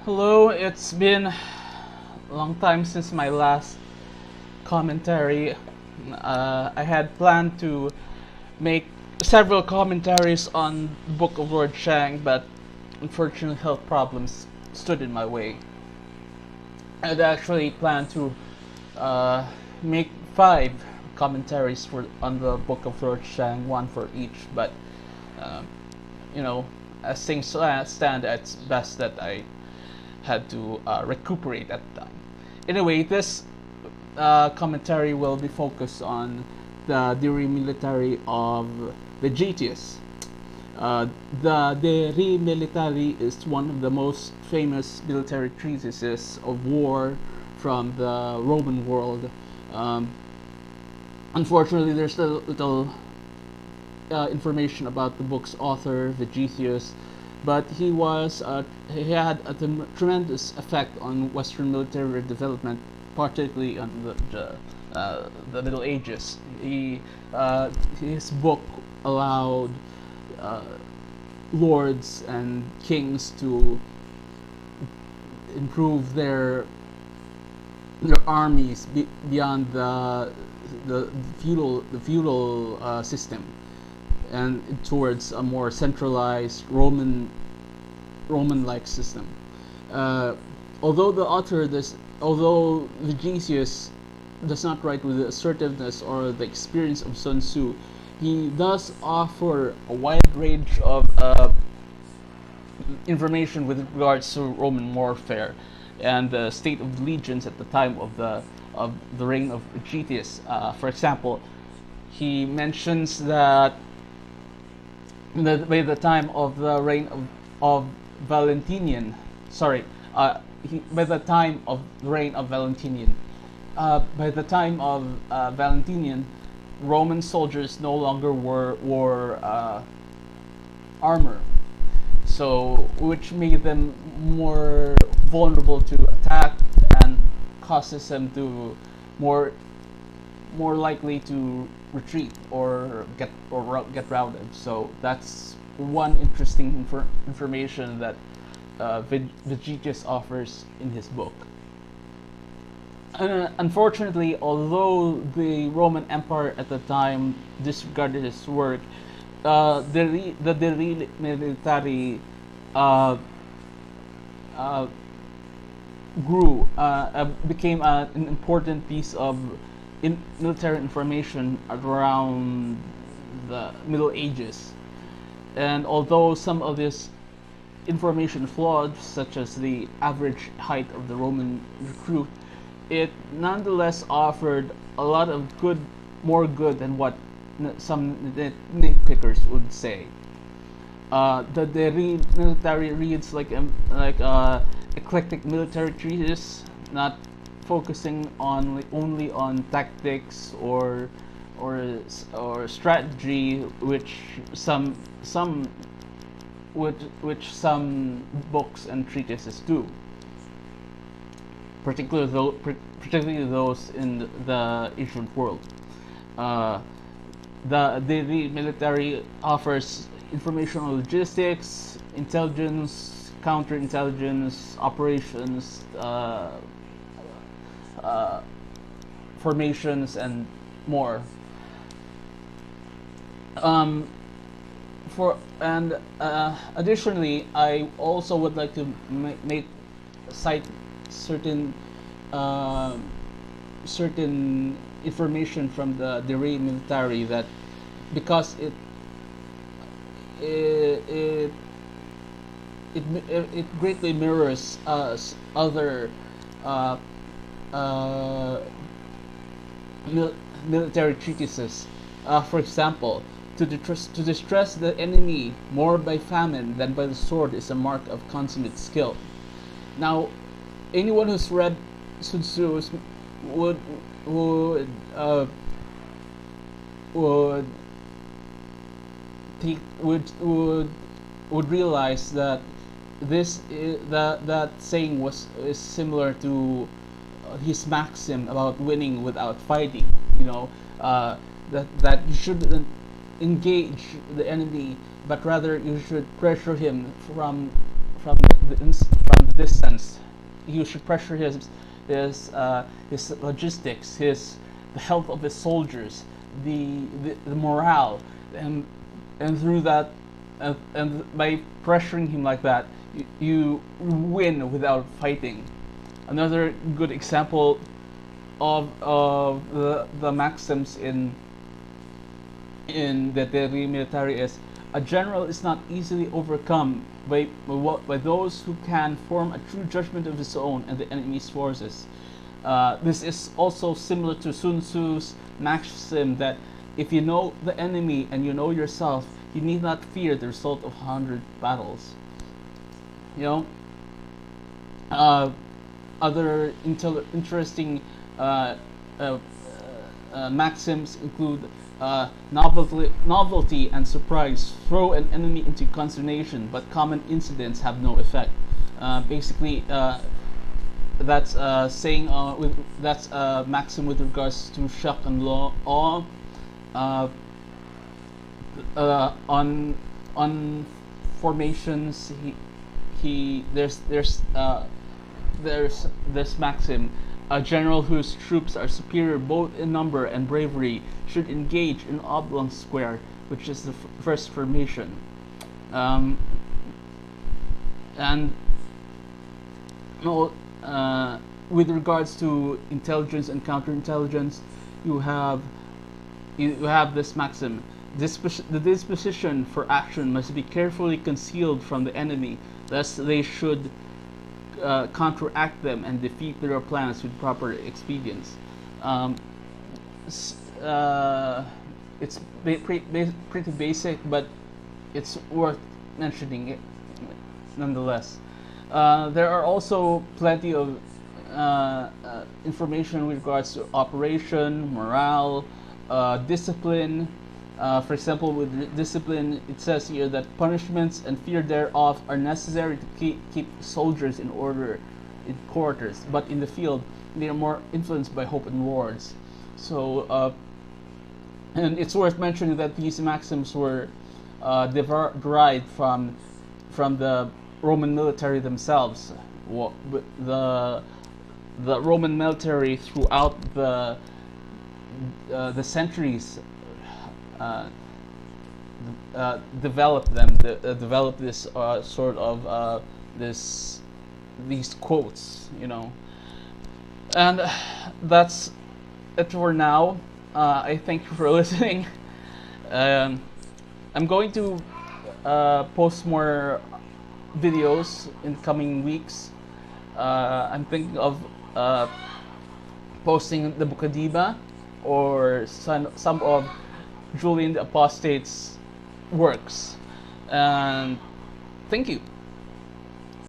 Hello, it's been a long time since my last commentary. I had planned to make several commentaries on the Book of Lord Shang, but unfortunately health problems stood in my way. I'd actually planned to uh, make 5 commentaries on the Book of Lord Shang, one for each, but um, you know, as things stand, it's best that I had to recuperate at the time. Anyway, this commentary will be focused on the Re Militari of Vegetius. Uh, the Re Militari is one of the most famous military treatises of war from the Roman world. Um, Unfortunately, there's still little information about the book's author, Vegetius, but he had a tremendous effect on Western military development, particularly on the Middle Ages. His book allowed uh, lords and kings to improve their armies beyond the feudal system and towards a more centralized Roman-like system. Uh, although Vegetius does not write with the assertiveness or the experience of Sun Tzu, he does offer a wide range of information with regards to Roman warfare and the state of legions at the time of the reign of Vegetius. For example, he mentions that by the time of the reign of Valentinian, sorry, by the time of the reign of Valentinian, by the time of Valentinian, Roman soldiers no longer wore armor, so which made them more vulnerable to attack and causes them to more more likely to retreat or get routed. So that's one interesting information that Vegetius offers in his book. Unfortunately, although the Roman Empire at the time disregarded his work, the De Re Militari uh, uh, became an important piece of military information around the Middle Ages. And although some of this information flawed, such as the average height of the Roman recruit, it nonetheless offered a lot of more good than what some nitpickers would say. The De Re Militari reads like a eclectic military treatise, not focusing on only on tactics or strategy, which some books and treatises do, particularly those in the ancient world. Uh, the military offers information on logistics, intelligence, counterintelligence, operations, formations, and more. Um, Additionally, I also would like to make cite certain uh, certain information from the De Re Militari that because it it it greatly mirrors other uh, uh, military treatises. For example, to distress the enemy more by famine than by the sword is a mark of consummate skill. Now, anyone who's read Sun Tzu would would uh, would take would realize that that saying is similar to his maxim about winning without fighting. You know, that you shouldn't engage the enemy, but rather you should pressure him from the distance. You should pressure his logistics, the health of his soldiers, the morale, and through that, and by pressuring him like that, you win without fighting. Another good example of the maxims in the Re Militari is: a general is not easily overcome by those who can form a true judgment of his own and the enemy's forces. This is also similar to Sun Tzu's maxim that if you know the enemy and you know yourself, you need not fear the result of 100 battles. You know, other interesting uh, uh, maxims include novelty and surprise throw an enemy into consternation, but common incidents have no effect. Basically, that's saying that's a maxim with regards to shock and awe. Uh, on formations, he there's this maxim: a general whose troops are superior both in number and bravery should engage in oblong square, which is the first formation. Um, and no, with regards to intelligence and counterintelligence, you have this maxim: the disposition for action must be carefully concealed from the enemy, lest they should counteract them and defeat their plans with proper expedients. Um, it's pretty basic, but it's worth mentioning it nonetheless. There are also plenty of information with regards to operation, morale, discipline. For example, with discipline, it says here that punishments and fear thereof are necessary to keep soldiers in order in quarters, but in the field they are more influenced by hope and rewards. So, and it's worth mentioning that these maxims were derived from the Roman military themselves. The Roman military throughout the centuries developed developed this sort of these quotes, you know. And that's it for now. I thank you for listening. I'm going to post more videos in coming weeks. I'm thinking of posting the Bukadiba or some of Julian the Apostate's works. And thank you.